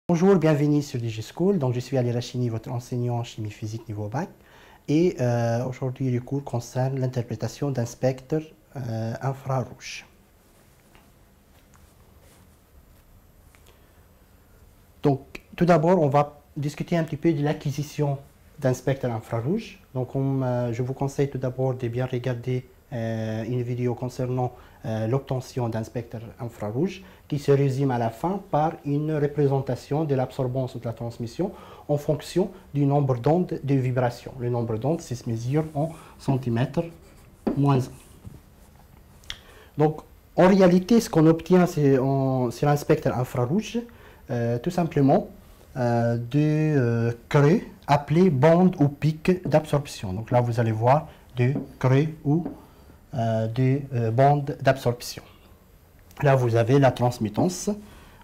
Bonjour, bienvenue sur DigiSchool. Donc, je suis Ali Rachini, votre enseignant en chimie physique niveau bac. Et aujourd'hui, le cours concerne l'interprétation d'un spectre infrarouge. Donc, tout d'abord, on va discuter un petit peu de l'acquisition d'un spectre infrarouge. Donc, je vous conseille tout d'abord de bien regarder une vidéo concernant l'obtention d'un spectre infrarouge qui se résume à la fin par une représentation de l'absorbance ou de la transmission en fonction du nombre d'ondes de vibration. Le nombre d'ondes, c'est se mesure en centimètres moins 1. Donc, en réalité, ce qu'on obtient sur un spectre infrarouge, tout simplement de creux appelés bandes ou pics d'absorption. Donc là, vous allez voir de creux ou de bandes d'absorption. Là, vous avez la transmittance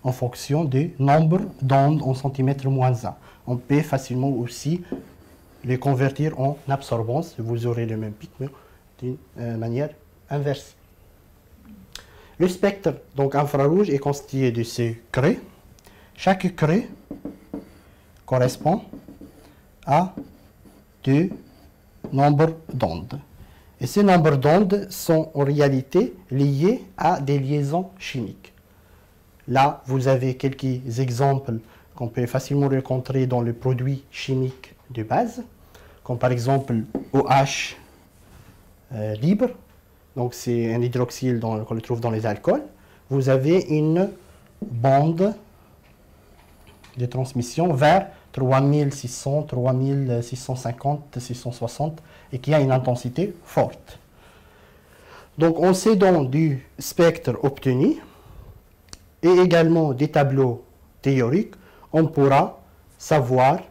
en fonction du nombre d'ondes en centimètres moins 1. On peut facilement aussi les convertir en absorbance. Vous aurez le même pic, mais d'une manière inversée. Le spectre donc infrarouge est constitué de ces creux. Chaque creux correspond à deux nombres d'ondes. Et ces nombres d'ondes sont en réalité liés à des liaisons chimiques. Là, vous avez quelques exemples qu'on peut facilement rencontrer dans le produit chimique de base, comme par exemple OH libre. Donc, c'est un hydroxyle qu'on le trouve dans les alcools. Vous avez une bande de transmission vers 3600, 3650, 660 et qui a une intensité forte. Donc, on sait donc du spectre obtenu et également des tableaux théoriques, on pourra savoir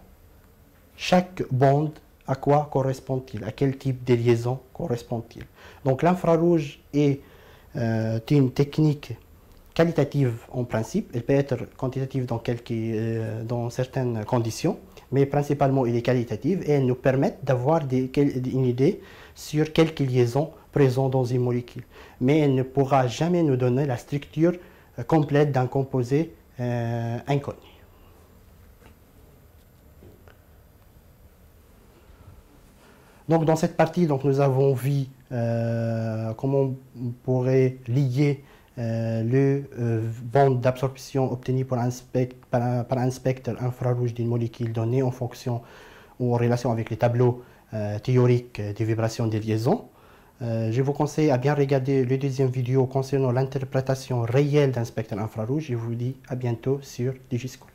chaque bande à quoi correspond-il, à quel type de liaison correspond-il. Donc, l'infrarouge est une technique qualitative en principe, elle peut être quantitative dans certaines conditions, mais principalement elle est qualitative et elle nous permet d'avoir une idée sur quelques liaisons présentes dans une molécule. Mais elle ne pourra jamais nous donner la structure complète d'un composé inconnu. Donc dans cette partie, nous avons vu comment on pourrait lier le bande d'absorption obtenue par un spectre infrarouge d'une molécule donnée en fonction ou en relation avec les tableaux théoriques des vibrations des liaisons. Je vous conseille à bien regarder le deuxième vidéo concernant l'interprétation réelle d'un spectre infrarouge. Je vous dis à bientôt sur DigiSchool.